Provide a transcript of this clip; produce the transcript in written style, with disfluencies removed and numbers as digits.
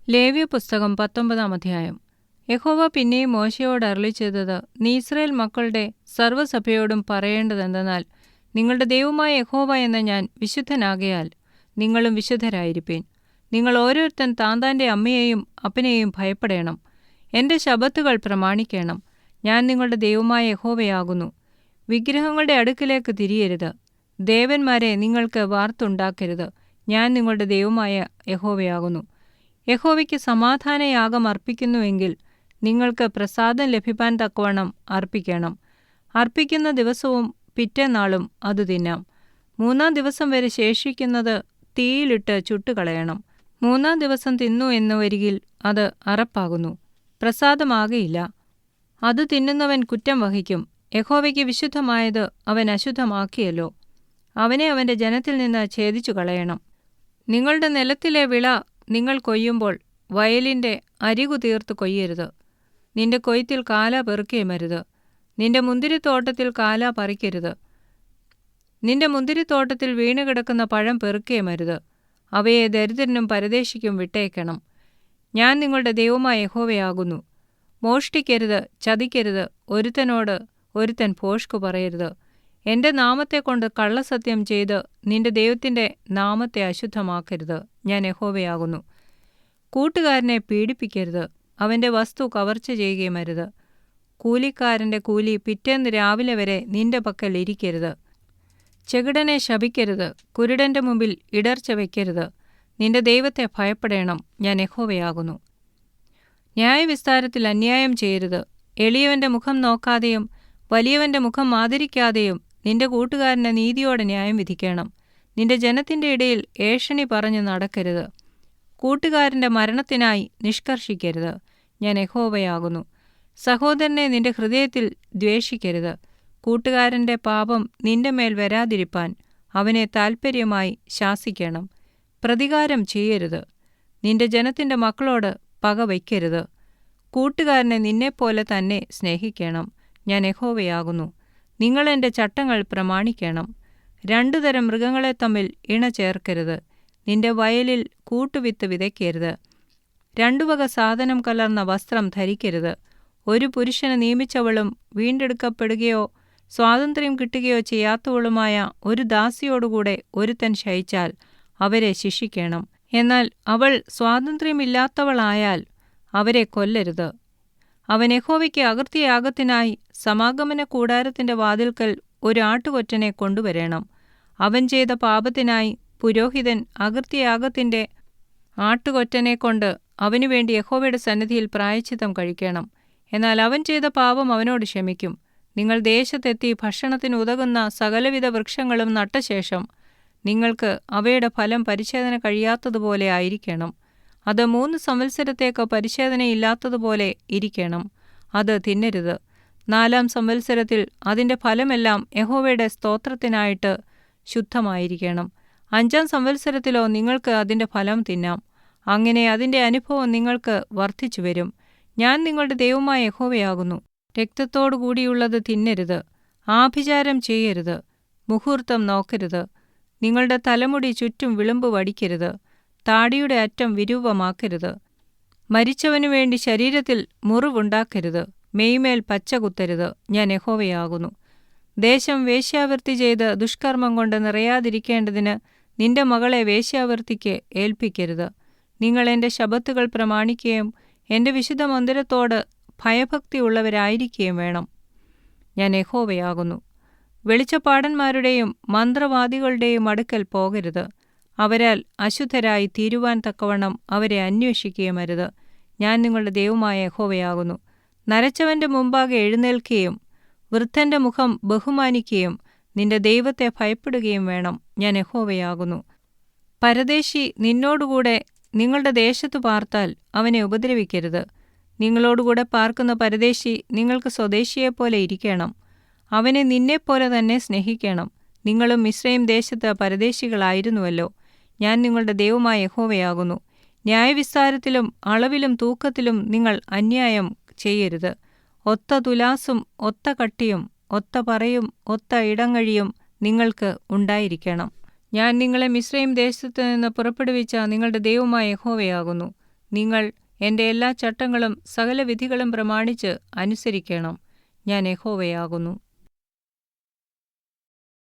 ലേവ്യപുസ്തകം 19 അധ്യായം. യഹോവ പിന്നെയും മോശെയോട് അരുളിച്ചെയ്തത്, നീ യിസ്രായേൽ മക്കളുടെ സർവ്വസഭയോടും പറയേണ്ടതെന്തെന്നാൽ, നിങ്ങളുടെ ദൈവമായ യഹോവ എന്ന ഞാൻ വിശുദ്ധനാകയാൽ നിങ്ങളും വിശുദ്ധരായിരിപ്പീൻ. നിങ്ങൾ ഓരോരുത്തൻ താന്താന്റെ അമ്മയെയും അപ്പനെയും ഭയപ്പെടേണം. എൻ്റെ ശബ്ബത്തുകൾ പ്രമാണിക്കേണം. ഞാൻ നിങ്ങളുടെ ദൈവമായ യഹോവയാകുന്നു. വിഗ്രഹങ്ങളുടെ അടുക്കിലേക്ക് തിരിയരുത്. ദേവന്മാരെ നിങ്ങൾക്ക് വാർത്തുണ്ടാക്കരുത്. ഞാൻ നിങ്ങളുടെ ദൈവമായ യഹോവയാകുന്നു. യഹോവയ്ക്ക് സമാധാനയാഗം അർപ്പിക്കുന്നുവെങ്കിൽ നിങ്ങൾക്ക് പ്രസാദം ലഭിപ്പാൻ തക്കവണ്ണം അർപ്പിക്കണം. അർപ്പിക്കുന്ന ദിവസവും പിറ്റേന്നാളും അത് തിന്നാം. 3-ാം ദിവസം വരെ ശേഷിക്കുന്നത് തീയിലിട്ട് ചുട്ടുകളയണം. 3-ാം ദിവസം തിന്നു എന്ന് വരികിൽ അത് അറപ്പാകുന്നു, പ്രസാദമാകയില്ല. അത് തിന്നുന്നവൻ കുറ്റം വഹിക്കും. യഹോവയ്ക്ക് വിശുദ്ധമായത് അവൻ അശുദ്ധമാക്കിയല്ലോ. അവനെ അവൻ്റെ ജനത്തിൽ നിന്ന് ഛേദിച്ചു കളയണം. നിങ്ങളുടെ നിലത്തിലെ വിള നിങ്ങൾ കൊയ്യുമ്പോൾ വയലിൻ്റെ അരികു തീർത്ത് കൊയ്യരുത്. നിന്റെ കൊയ്ത്തിൽ കാല പെറുക്കുകയുമരുത്. നിന്റെ മുന്തിരിത്തോട്ടത്തിൽ കാല പറിക്കരുത്. നിന്റെ മുന്തിരിത്തോട്ടത്തിൽ വീണുകിടക്കുന്ന പഴം പെറുക്കുകയുമരുത്. അവയെ ദരിദ്രനും പരദേശിക്കും വിട്ടേക്കണം. ഞാൻ നിങ്ങളുടെ ദൈവമായ യഹോവയാകുന്നു. മോഷ്ടിക്കരുത്, ചതിക്കരുത്, ഒരുത്തനോട് ഒരുത്തൻ ഭോഷ്കു പറയരുത്. എൻ്റെ നാമത്തെക്കൊണ്ട് കള്ളസത്യം ചെയ്ത് നിന്റെ ദൈവത്തിൻ്റെ നാമത്തെ അശുദ്ധമാക്കരുത്. ഞാൻ യഹോവയാകുന്നു. കൂട്ടുകാരനെ പീഡിപ്പിക്കരുത്. അവൻ്റെ വസ്തു കവർച്ച ചെയ്യുകയുമരുത്. കൂലിക്കാരൻ്റെ കൂലി പിറ്റേന്ന് രാവിലെ വരെ നിന്റെ പക്കൽ ഇരിക്കരുത്. ചെകിടനെ ശപിക്കരുത്. കുരുടൻ്റെ മുമ്പിൽ ഇടർച്ച വയ്ക്കരുത്. നിന്റെ ദൈവത്തെ ഭയപ്പെടേണം. ഞാൻ യഹോവയാകുന്നു. ന്യായവിസ്താരത്തിൽ അന്യായം ചെയ്യരുത്. എളിയവൻ്റെ മുഖം നോക്കാതെയും വലിയവൻ്റെ മുഖം ആദരിക്കാതെയും നിന്റെ കൂട്ടുകാരനെ നീതിയോടെ ന്യായം വിധിക്കണം. നിന്റെ ജനത്തിൻ്റെ ഇടയിൽ ഏഷണി പറഞ്ഞു നടക്കരുത്. കൂട്ടുകാരൻ്റെ മരണത്തിനായി നിഷ്കർഷിക്കരുത്. ഞാൻ യഹോവയാകുന്നു. സഹോദരനെ നിന്റെ ഹൃദയത്തിൽ ദ്വേഷിക്കരുത്. കൂട്ടുകാരൻ്റെ പാപം നിന്റെ മേൽ വരാതിരിപ്പാൻ അവനെ താൽപ്പര്യമായി ശാസിക്കണം. പ്രതികാരം ചെയ്യരുത്. നിന്റെ ജനത്തിൻ്റെ മക്കളോട് പക വയ്ക്കരുത്. കൂട്ടുകാരനെ നിന്നെപ്പോലെ തന്നെ സ്നേഹിക്കണം. ഞാൻ യഹോവയാകുന്നു. നിങ്ങൾ എൻ്റെ ചട്ടങ്ങൾ പ്രമാണിക്കണം. 2 തരം മൃഗങ്ങളെ തമ്മിൽ ഇണ ചേർക്കരുത്. നിന്റെ വയലിൽ കൂട്ടുവിത്ത് വിതയ്ക്കരുത്. 2 വക സാധനം കലർന്ന വസ്ത്രം ധരിക്കരുത്. ഒരു പുരുഷന് നിയമിച്ചവളും വീണ്ടെടുക്കപ്പെടുകയോ സ്വാതന്ത്ര്യം കിട്ടുകയോ ചെയ്യാത്തവളുമായ ഒരു ദാസിയോടുകൂടെ ഒരുത്തൻ ശയിച്ചാൽ അവരെ ശിക്ഷിക്കണം. എന്നാൽ അവൾ സ്വാതന്ത്ര്യമില്ലാത്തവളായാൽ അവരെ കൊല്ലരുത്. അവൻ യഹോവയ്ക്ക് അകൃത്യയാഗത്തിനായി സമാഗമന കൂടാരത്തിൻ്റെ വാതിൽക്കൽ ഒരു ആട്ടുകൊറ്റനെ കൊണ്ടുവരണം. അവൻ ചെയ്ത പാപത്തിനായി പുരോഹിതൻ അകൃത്യയാഗത്തിൻ്റെ ആട്ടുകൊറ്റനെക്കൊണ്ട് അവനുവേണ്ടി യഹോവയുടെ സന്നിധിയിൽ പ്രായശ്ചിത്തം കഴിക്കണം. എന്നാൽ അവൻ ചെയ്ത പാപം അവനോട് ക്ഷമിക്കും. നിങ്ങൾ ദേശത്തെത്തി ഭക്ഷണത്തിന് ഉതകുന്ന സകലവിധ വൃക്ഷങ്ങളും നട്ടശേഷം നിങ്ങൾക്ക് അവയുടെ ഫലം പരിച്ഛേദന കഴിയാത്തതുപോലെ ആയിരിക്കണം. അത് 3 സംവത്സരത്തേക്ക് പരിച്ഛേദനയില്ലാത്തതുപോലെ ഇരിക്കണം. അത് തിന്നരുത്. 4-ാം സംവത്സരത്തിൽ അതിൻ്റെ ഫലമെല്ലാം യഹോവയുടെ സ്തോത്രത്തിനായിട്ട് ശുദ്ധമായിരിക്കണം. 5-ാം സംവത്സരത്തിലോ നിങ്ങൾക്ക് അതിൻ്റെ ഫലം തിന്നാം. അങ്ങനെ അതിൻ്റെ അനുഭവം നിങ്ങൾക്ക് വർദ്ധിച്ചു വരും. ഞാൻ നിങ്ങളുടെ ദൈവമായ യഹോവയാകുന്നു. രക്തത്തോടുകൂടിയുള്ളത് തിന്നരുത്. ആഭിചാരം ചെയ്യരുത്. മുഹൂർത്തം നോക്കരുത്. നിങ്ങളുടെ തലമുടി ചുറ്റും വിളുമ്പ് വടിക്കരുത്. താടിയുടെ അറ്റം വിരൂപമാക്കരുത്. മരിച്ചവനു വേണ്ടി ശരീരത്തിൽ മുറിവുണ്ടാക്കരുത്. മെയ്മേൽ പച്ച കുത്തരുത്. ഞാൻ യഹോവയാകുന്നു. ദേശം വേശ്യാവൃത്തി ചെയ്ത് ദുഷ്കർമ്മം കൊണ്ട് നിറയാതിരിക്കേണ്ടതിന് നിന്റെ മകളെ വേശ്യാവൃത്തിക്ക് ഏൽപ്പിക്കരുത്. നിങ്ങൾ എൻ്റെ ശബ്ബത്തുകൾ പ്രമാണിക്കുകയും എൻ്റെ വിശുദ്ധ മന്ദിരത്തോട് ഭയഭക്തിയുള്ളവരായിരിക്കുകയും വേണം. ഞാൻ യഹോവയാകുന്നു. വെളിച്ചപ്പാടന്മാരുടെയും മന്ത്രവാദികളുടെയും അടുക്കൽ പോകരുത്. അവരാൽ അശുദ്ധരായി തീരുവാൻ തക്കവണ്ണം അവരെ അന്വേഷിക്കുകയുമരുത്. ഞാൻ നിങ്ങളുടെ ദൈവമായ യഹോവയാകുന്നു. നരച്ചവൻ്റെ മുമ്പാകെ എഴുന്നേൽക്കുകയും വൃദ്ധൻ്റെ മുഖം ബഹുമാനിക്കുകയും നിന്റെ ദൈവത്തെ ഭയപ്പെടുകയും വേണം. ഞാൻ യഹോവയാകുന്നു. പരദേശി നിന്നോടുകൂടെ നിങ്ങളുടെ ദേശത്തു പാർത്താൽ അവനെ ഉപദ്രവിക്കരുത്. നിങ്ങളോടുകൂടെ പാർക്കുന്ന പരദേശി നിങ്ങൾക്ക് സ്വദേശിയെപ്പോലെ ഇരിക്കണം. അവനെ നിന്നെപ്പോലെ തന്നെ സ്നേഹിക്കണം. നിങ്ങളും മിസ്രയീം ദേശത്ത് പരദേശികളായിരുന്നുവല്ലോ. ഞാൻ നിങ്ങളുടെ ദൈവമായ യഹോവയാകുന്നു. ന്യായവിസ്താരത്തിലും അളവിലും തൂക്കത്തിലും നിങ്ങൾ അന്യായം ചെയ്യരുത്. ഒത്ത തുലാസും ഒത്ത കട്ടിയും ഒത്ത പറയും ഒത്ത ഇടങ്ങഴിയും നിങ്ങൾക്ക് ഉണ്ടായിരിക്കണം. ഞാൻ നിങ്ങളെ മിസ്രയീം ദേശത്തു നിന്ന് പുറപ്പെടുവിച്ച നിങ്ങളുടെ ദൈവമായ യഹോവയാകുന്നു. നിങ്ങൾ എൻ്റെ എല്ലാ ചട്ടങ്ങളും സകല വിധികളും പ്രമാണിച്ച് അനുസരിക്കണം. ഞാൻ യഹോവയാകുന്നു.